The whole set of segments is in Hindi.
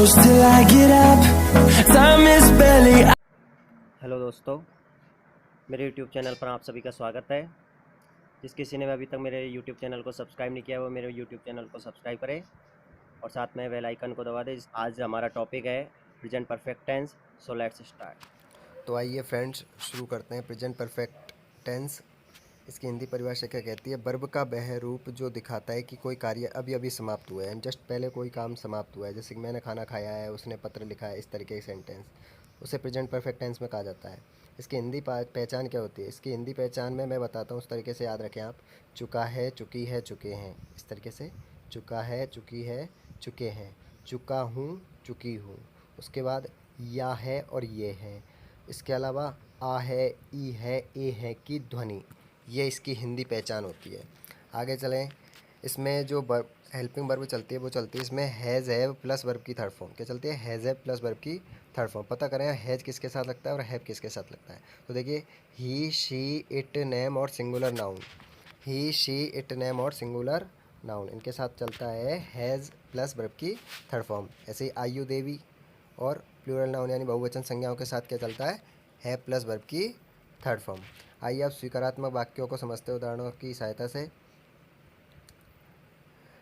close till I get up. Time is barely. Hello दोस्तों, मेरे YouTube चैनल पर आप सभी का स्वागत है। जिस किसी ने अभी तक मेरे YouTube चैनल को सब्सक्राइब नहीं किया वो मेरे YouTube चैनल को सब्सक्राइब करे और साथ में बेल आइकन को दबा दे। आज हमारा टॉपिक है present perfect tense. So let's start. तो आइए फ्रेंड्स शुरू करते हैं। प्रेजेंट परफेक्ट टेंस, इसकी हिंदी परिभाषा क्या कहती है? वर्ब का वह रूप जो दिखाता है कि कोई कार्य अभी अभी समाप्त हुआ है, जस्ट पहले कोई काम समाप्त हुआ है। जैसे कि मैंने खाना खाया है, उसने पत्र लिखा है, इस तरीके की सेंटेंस उसे प्रेजेंट परफेक्ट टेंस में कहा जाता है। इसकी हिंदी पहचान क्या होती है? इसकी हिंदी पहचान में मैं बताता हूँ, उस तरीके से याद रखें आप। चुका है, चुकी है, चुके हैं, इस तरीके से। चुका है, चुकी है, चुके हैं। चुका हूँ, चुकी हूँ। उसके बाद या है और ये है। इसके अलावा आ है, ई है, ए है की ध्वनि, ये इसकी हिंदी पहचान होती है। आगे चलें। इसमें जो हेल्पिंग वर्ब चलती है वो चलती है इसमें हैज़ हैव प्लस वर्ब की थर्ड फॉर्म। क्या चलती है? हैज़ हैव प्लस वर्ब की थर्ड फॉर्म। पता करें हैज़ किसके साथ लगता है और हैव किसके साथ लगता है। तो देखिए, ही, शी, इट, नेम और singular noun. He, she, it, name और सिंगुलर नाउन, इनके साथ चलता है हैज़ प्लस वर्ब की थर्ड फॉर्म। ऐसे ही आयु, देवी और प्लूरल नाउन यानी बहुवचन संज्ञाओं के साथ क्या चलता है? हैव प्लस वर्ब की थर्ड फॉर्म। आइए आप स्वीकारात्मक वाक्यों को समझते उदाहरणों की सहायता से।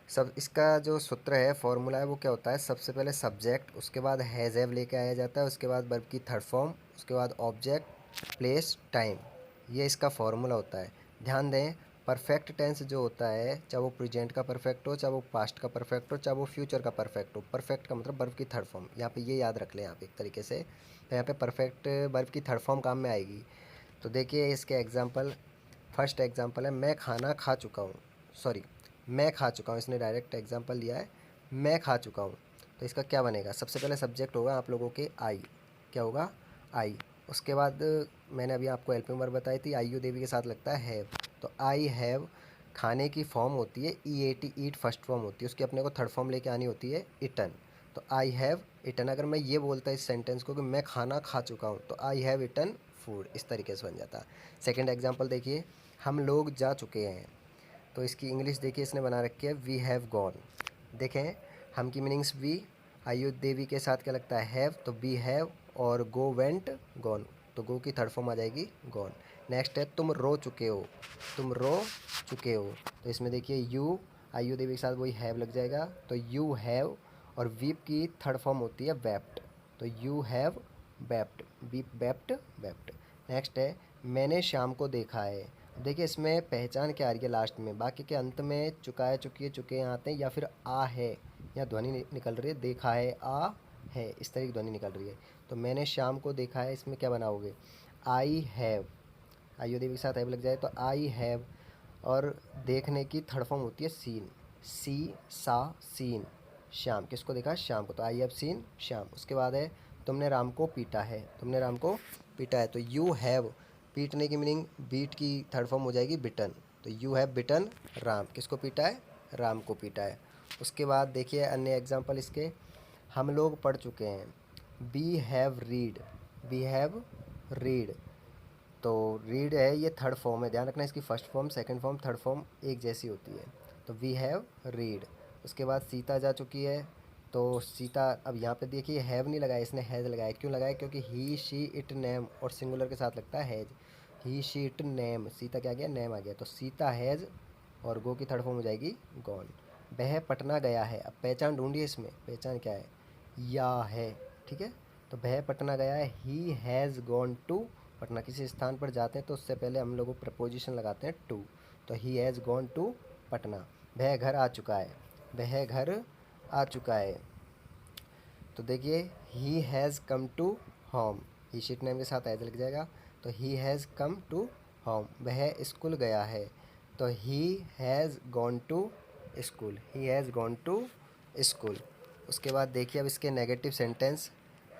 सब इसका जो सूत्र है, फॉर्मूला है, वो क्या होता है? सबसे पहले सब्जेक्ट, उसके बाद हैज़ हैव लेके आया जाता है, उसके बाद वर्ब की थर्ड फॉर्म, उसके बाद ऑब्जेक्ट, प्लेस, टाइम। ये इसका फॉर्मूला होता है। ध्यान दें, परफेक्ट टेंस जो होता है, चाहे वो प्रेजेंट का परफेक्ट हो, चाहे वो पास्ट का परफेक्ट हो, चाहे वो फ्यूचर का परफेक्ट हो, परफेक्ट का मतलब वर्ब की थर्ड फॉर्म। यहाँ पे ये याद रख लें आप एक तरीके से। तो यहाँ पे परफेक्ट वर्ब की थर्ड फॉर्म काम में आएगी। तो देखिए इसके एग्जांपल। फर्स्ट एग्जांपल है मैं खाना खा चुका हूँ। सॉरी, मैं खा चुका हूँ। इसने डायरेक्ट एग्जांपल लिया है, मैं खा चुका हूँ। तो इसका क्या बनेगा? सबसे पहले सब्जेक्ट होगा आप लोगों के आई। क्या होगा? आई। उसके बाद मैंने अभी आपको हेल्पिंग वर्ब बताई थी, आयु देवी के साथ लगता है हैव। तो आई हैव खाने की फॉर्म होती है E A T, eat first form होती है, उसकी अपने को थर्ड फॉर्म लेके आनी होती है इटन। तो आई हैव इटन। अगर मैं ये बोलता इस सेंटेंस को कि मैं खाना खा चुका हूँ, तो आई हैव इटन फूड, इस तरीके से बन जाता। सेकंड एग्जांपल देखिए, हम लोग जा चुके हैं। तो इसकी इंग्लिश देखिए इसने बना रखी है वी हैव गॉन। देखें, हम की मीनिंग्स वी, आयु देवी के साथ क्या लगता है? हैव। तो वी हैव और गो वेंट गॉन, तो गो की थर्ड फॉर्म आ जाएगी गॉन। नेक्स्ट है तुम रो चुके हो। तुम रो चुके हो, तो इसमें देखिए यू, आयु देवी के साथ वही हैव लग जाएगा। तो यू हैव और वीप की थर्ड फॉर्म होती है वेप्ट। तो you have wept, weep wept, wept. Next है मैंने शाम को देखा है। देखिए इसमें पहचान क्या आ रही है लास्ट में, बाकी के अंत में चुका है, चुकी है, चुके हैं आते हैं, या फिर आ है, या ध्वनि निकल रही है देखा है, आ है, इस तरह की ध्वनि निकल रही है। तो मैंने शाम को देखा है, इसमें क्या बनाओगे? आई हैव, आयु देवी के साथ हैव लग जाए तो आई हैव। और देखने की थर्ड फॉर्म होती है सीन, सी, सा, सीन। शाम, किसको देखा? शाम को। तो आई हैव सीन शाम। उसके बाद है तुमने राम को पीटा है। तुमने राम को पीटा है, तो यू हैव, पीटने की मीनिंग बीट की थर्ड फॉर्म हो जाएगी बिटन। तो यू हैव बिटन राम, किसको पीटा है? राम को पीटा है। उसके बाद देखिए अन्य एग्जांपल इसके, हम लोग पढ़ चुके हैं। We have read, we have read. तो रीड है, ये थर्ड फॉर्म है, ध्यान रखना इसकी first form, second form, third form एक जैसी होती है। तो वी हैव रीड। उसके बाद सीता जा चुकी है। तो सीता, अब यहाँ पे देखिए हैव नहीं लगाया, इसने हैज़ लगाया। क्यों लगाया? क्योंकि ही, शी, इट, नेम और सिंगुलर के साथ लगता है has. He, she, it, name, Sita क्या आ गया? नेम आ गया। तो सीता हैज़ और गो की थर्ड फॉर्म हो जाएगी गॉन। वह पटना गया है। अब पहचान ढूंढिए, इसमें पहचान क्या है? या है, ठीक है। तो वह पटना गया है, he has gone to Patna. किसी स्थान पर जाते हैं तो उससे पहले हम लोग प्रपोजिशन लगाते हैं टू। तो he has gone to Patna. वह घर आ चुका है, वह घर आ चुका है। तो देखिए he has come to home, he she it name के साथ एज लग जाएगा। तो he has come to home. वह स्कूल गया है, तो he has gone to school, he has gone to school. उसके बाद देखिए अब इसके नेगेटिव सेंटेंस।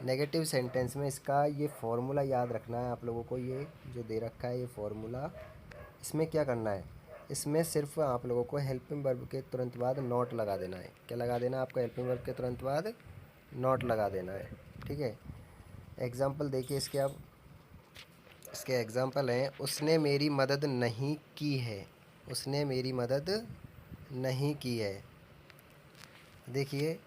नेगेटिव सेंटेंस में इसका ये फॉर्मूला याद रखना है आप लोगों को, ये जो दे रखा है ये फॉर्मूला। इसमें क्या करना है? इसमें सिर्फ आप लोगों को हेल्पिंग वर्ब के तुरंत बाद नॉट लगा देना है। क्या लगा देना है आपको? हेल्पिंग वर्ब के तुरंत बाद नॉट लगा देना है, ठीक है। एग्जाम्पल देखिए इसके। अब इसके एग्जाम्पल हैं, उसने मेरी मदद नहीं की है। उसने मेरी मदद नहीं की है। देखिए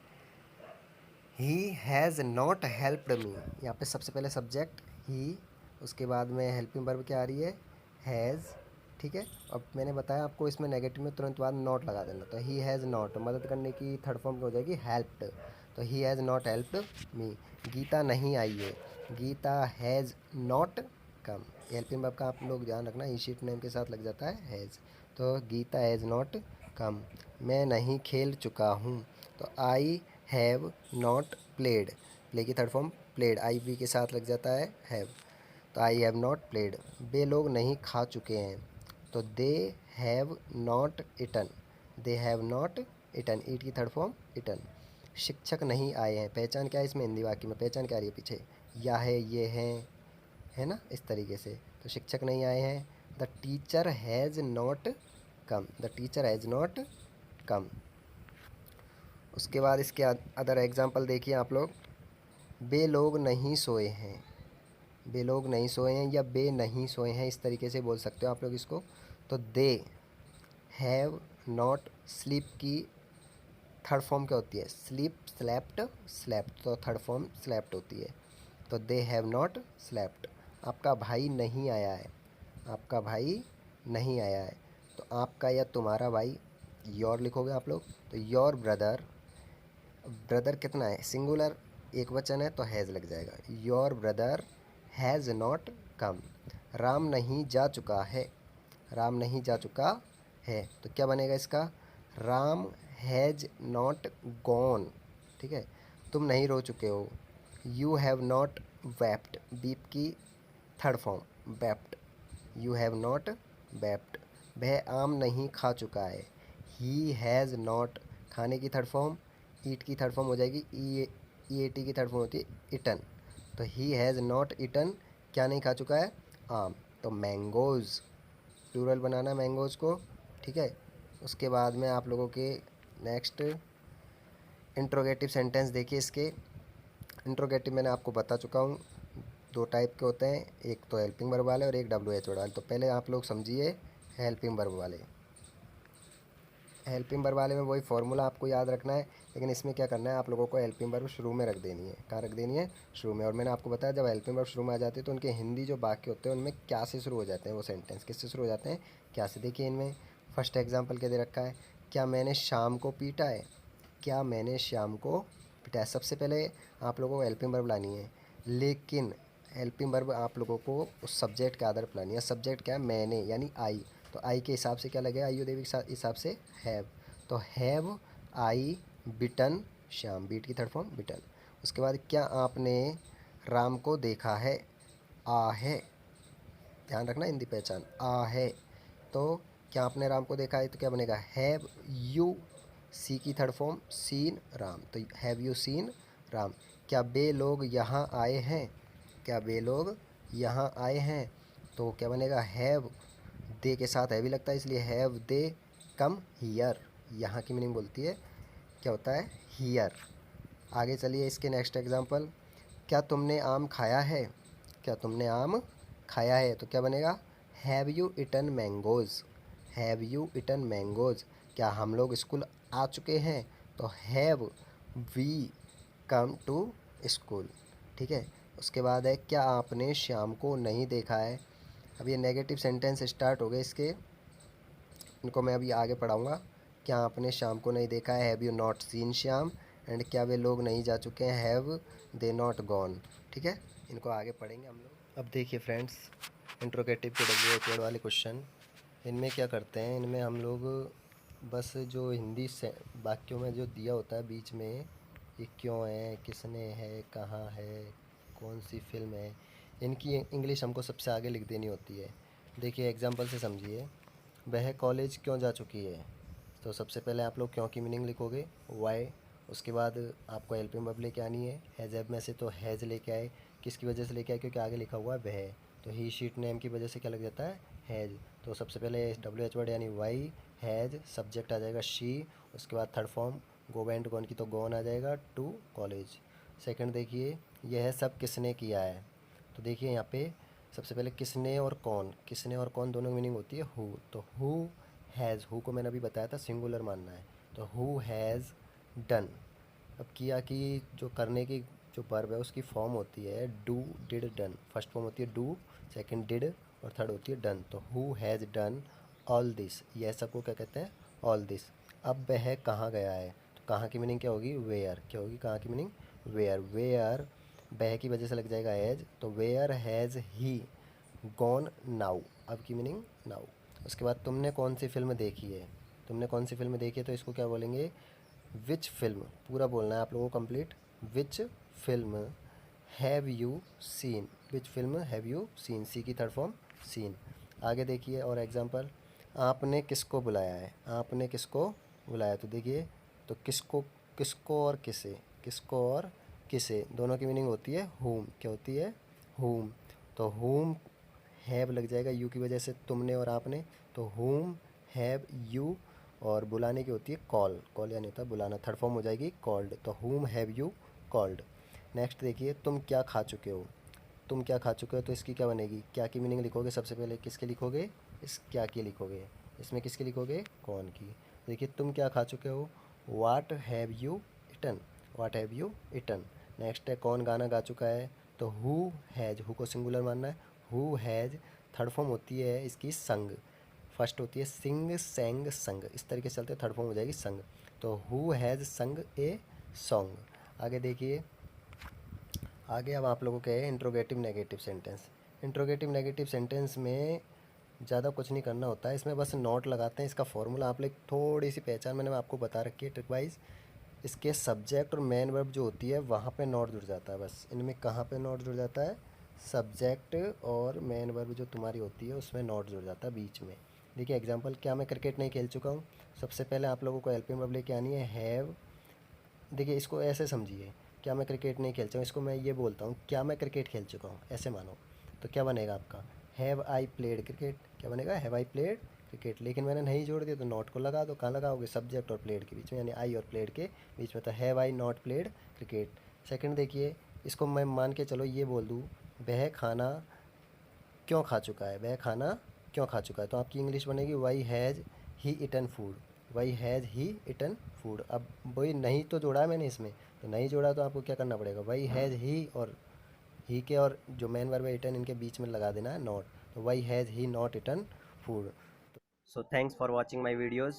ही हैज़ नॉट हेल्प्ड मी, यहाँ पे सबसे पहले सब्जेक्ट ही, उसके बाद में हेल्पिंग वर्ब क्या आ रही है, हैज़। ठीक है, अब मैंने बताया आपको इसमें नेगेटिव में तुरंत बाद नॉट लगा देना, तो ही हैज़ नॉट, मदद करने की थर्ड फॉर्म हो जाएगी हेल्प्ड, तो he has not helped me. Gita नहीं आई है, Gita has not come. Helping verb का आप लोग ध्यान रखना, ई शीट नेम के साथ लग जाता है हैज़, तो गीता हैज़ नॉट कम। मैं नहीं खेल चुका हूँ, तो I have not played, play की third form played, I we के साथ लग जाता है हैव, तो आई हैव नॉट प्लेड। वे लोग नहीं खा चुके हैं, तो they have not eaten, they have not eaten, eat की थर्ड फॉर्म इटन। शिक्षक नहीं आए हैं, पहचान क्या है इसमें, हिंदी वाक्य में पहचान क्या आ रही है पीछे, या है, ये है ना, इस तरीके से, तो शिक्षक नहीं आए हैं। The teacher has not come, the teacher has not कम। उसके बाद इसके अदर एग्जाम्पल देखिए आप लोग, बे लोग नहीं सोए हैं, बे लोग नहीं सोए हैं या बे नहीं सोए हैं, इस तरीके से बोल सकते हो आप लोग इसको। तो दे हैव नॉट स्लीप की थर्ड फॉर्म क्या होती है, स्लीप, स्लेप्ट, स्लेप्ट, तो थर्ड फॉर्म स्लेप्ट होती है, तो दे हैव नॉट स्लेप्ट। आपका भाई नहीं आया है, आपका भाई नहीं आया है, तो आपका या तुम्हारा भाई, योर लिखोगे आप लोग, तो योर ब्रदर, ब्रदर कितना है, सिंगुलर, एक वचन है तो हैज़ लग जाएगा, योर ब्रदर हैज़ नॉट कम। राम नहीं जा चुका है, राम नहीं जा चुका है, तो क्या बनेगा इसका, राम हैज़ नॉट गॉन। ठीक है, तुम नहीं रो चुके हो, you have not wept, weep की third form wept, you have not wept. वह आम नहीं खा चुका है, ही हैज़ नॉट, खाने की थर्ड फॉर्म, ईट की थर्ड फॉर्म हो जाएगी, ई ए टी की थर्ड फॉर्म होती है इटन, तो ही हैज़ नॉट इटन, क्या नहीं खा चुका है, आम, तो मैंगोज़, प्लूरल बनाना मैंगोज़ को। ठीक है, उसके बाद में आप लोगों के नेक्स्ट इंट्रोगेटिव सेंटेंस देखिए। इसके इंट्रोगेटिव मैंने आपको बता चुका हूँ, दो टाइप के होते हैं, एक तो हेल्पिंग वर्ब वाले और एक डब्ल्यू एच वाले। तो पहले आप लोग समझिए हेल्पिंग वर्ब वाले। हेल्पिंग वर्ब वाले में वही फॉर्मूला आपको याद रखना है, लेकिन इसमें क्या करना है, आप लोगों को हेल्पिंग वर्ब शुरू में रख देनी है, कहाँ रख देनी है, शुरू में। और मैंने आपको बताया जब हेल्पिंग वर्ब शुरू में आ जाती है तो उनके हिंदी जो वाक्य होते हैं उनमें क्या से शुरू हो जाते हैं, वो सेंटेंस किससे शुरू हो जाते हैं, क्या से। देखिए इनमें फर्स्ट एग्जाम्पल क्या दे रखा है, क्या मैंने शाम को पीटा है, क्या मैंने शाम को पीटा है। सबसे पहले आप लोगों को हेल्पिंग वर्ब लानी है, लेकिन हेल्पिंग वर्ब आप लोगों को उस सब्जेक्ट के आधार पर लानी है। सब्जेक्ट क्या है, मैंने, यानी आई, तो आई के हिसाब से क्या लगेगा, आयु देवी के हिसाब से हैव, तो have I bitten Shyam, beat की थर्ड फॉर्म बिटन। उसके बाद क्या आपने राम को देखा है, आ है, ध्यान रखना हिंदी पहचान, आ है, तो क्या आपने राम को देखा है, तो क्या बनेगा, हैव यू, सी की थर्ड फॉर्म सीन राम, तो हैव यू सीन राम। क्या बे लोग यहाँ आए हैं, क्या बे लोग यहाँ आए हैं, तो क्या बनेगा, हैव, दे के साथ हैवी लगता है इसलिए हैव दे कम हियर, यहाँ की मीनिंग बोलती है क्या होता है, हियर। आगे चलिए इसके नेक्स्ट एग्जांपल, क्या तुमने आम खाया है, क्या तुमने आम खाया है, तो क्या बनेगा, have you eaten mangoes, have you eaten mangoes. क्या हम लोग स्कूल आ चुके हैं, तो have we come to school. ठीक है, उसके बाद है क्या आपने शाम को नहीं देखा है। अब ये नेगेटिव सेंटेंस स्टार्ट हो गए इसके, इनको मैं अभी आगे पढ़ाऊँगा। क्या आपने शाम को नहीं देखा है, have you not seen Shyam, and क्या वे लोग नहीं जा चुके हैं, हैव दे नॉट गॉन। ठीक है, इनको आगे पढ़ेंगे हम लोग। अब देखिए फ्रेंड्स, इंट्रोगेटिव के डब्ल्यू एच वर्ड वाले क्वेश्चन, इनमें क्या करते हैं, इनमें हम लोग बस जो हिंदी से वाक्यों में जो दिया होता है बीच में, ये क्यों है, किसने है, कहाँ है, कौन सी फिल्म है, इनकी इंग्लिश हमको सबसे आगे लिख देनी होती है। देखिए एग्जांपल से समझिए, वह कॉलेज क्यों जा चुकी है, तो सबसे पहले आप लोग क्यों की मीनिंग लिखोगे, वाई। उसके बाद आपको हेल्पिंग वर्ब लेके आनी है, हैज़ में से तो हैज़ लेके आए, किसकी वजह से लेके आए, क्योंकि आगे लिखा हुआ है वह, तो ही शीट नेम की वजह से क्या लग जाता है, हैज़। तो सबसे पहले डब्ल्यू एच वर्ड यानी वाई, हैज़, सब्जेक्ट आ जाएगा शी, उसके बाद third form go went gone की, तो गॉन आ जाएगा टू कॉलेज। सेकंड देखिए, यह सब किसने किया है, तो देखिए यहाँ पे सबसे पहले किसने और कौन, किसने और कौन दोनों मीनिंग होती है हु, तो हु हैज़, हु को मैंने अभी बताया था सिंगुलर मानना है, तो हु हैज़ डन, अब किया की जो करने की जो वर्ब है उसकी फॉर्म होती है do, did, done. First form होती है डू, सेकंड डिड और थर्ड होती है डन। तो who has done all this, यह सबको क्या कहते हैं? All this. अब वह कहाँ गया है, तो कहाँ की मीनिंग क्या होगी? वेयर। क्या होगी कहाँ की मीनिंग? वेयर। वेयर वह की वजह से लग जाएगा एज, तो where has he gone now. अब की मीनिंग नाउ। उसके बाद तुमने कौन सी फिल्म देखी है, तुमने कौन सी फिल्म देखी है, तो इसको क्या बोलेंगे? Which film. पूरा बोलना है आप लोगों को complete. Which film have you seen, which film have you seen, see की थर्ड फॉर्म सीन। आगे देखिए और एग्जांपल, आपने किसको बुलाया है, आपने किसको बुलाया, तो देखिए तो किसको, किसको और किसे, किसको और किसे दोनों की मीनिंग होती है whom। क्या होती है? whom। तो whom हैव लग जाएगा यू की वजह से, तुमने और आपने, तो whom हैव यू। और बुलाने की होती है कॉल, कॉल या नहीं था बुलाना, थर्ड फॉर्म हो जाएगी कॉल्ड। तो whom have you called. Next देखिए, तुम क्या खा चुके हो, तुम क्या खा चुके हो, तो इसकी क्या बनेगी? क्या की मीनिंग लिखोगे सबसे पहले, किसके लिखोगे? इस क्या की लिखोगे, इसमें किसकी लिखोगे? कौन की। देखिए तुम क्या खा चुके हो, वाट have you eaten, watt have you eaten. Next है कौन गाना गा चुका है, तो who has, who co singular मानना है, हु हैज़। थर्ड फॉर्म होती है इसकी संग, फर्स्ट होती है सिंग, सेंग, संग, इस तरीके से चलते थर्ड फॉर्म हो जाएगी संग। तो हु हैज़ संग ए सॉन्ग। आगे देखिए, आगे अब आप लोगों के है interrogative negative sentence. Interrogative negative sentence में ज़्यादा कुछ नहीं करना होता है, इसमें बस नोट लगाते हैं। इसका फॉर्मूला आप लोग थोड़ी सी पहचान मैंने आपको बता रखी है ट्रिक वाइज। इसके सब्जेक्ट और मेन वर्ब जो होती है वहाँ पे नोट जुड़ जाता है। बस इनमें कहाँ पे नोट जुड़ जाता है? सब्जेक्ट और मेन वर्ब जो तुम्हारी होती है उसमें नोट जुड़ जाता है बीच में। देखिए एग्जांपल, क्या मैं क्रिकेट नहीं खेल चुका हूँ? सबसे पहले आप लोगों को हेल्पिंग वर्ब लेके आनी है हैव। देखिए इसको ऐसे समझिए, क्या मैं क्रिकेट नहीं खेल चुका हूँ, इसको मैं ये बोलता हूँ क्या मैं क्रिकेट खेल चुका हूँ, ऐसे मानो। तो क्या बनेगा आपका? Have I played cricket. क्या बनेगा? Have I played cricket. लेकिन मैंने नहीं जोड़ दिया तो नॉट को लगा दो। कहाँ लगाओगे? सब्जेक्ट और प्लेड के बीच में, यानी आई और प्लेड के बीच में। तो have I not played cricket. Second देखिए, इसको मैं मान के चलो ये बोल दूँ, वह खाना क्यों खा चुका है, वह खाना क्यों खा चुका है, तो आपकी इंग्लिश बनेगी why has he eaten food, why has he eaten food. अब वही नहीं तो जोड़ा है मैंने इसमें, तो नहीं जोड़ा तो आपको क्या करना पड़ेगा? वाई हैज़ ही, और ही के और जो मेन वर्ब है इटन, इनके बीच में लगा देना है नॉट। तो why has he not eaten food. So thanks for watching my videos.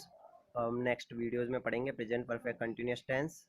हम नेक्स्ट वीडियोज़ में पढ़ेंगे प्रेजेंट परफेक्ट कंटिन्यूस टेंस।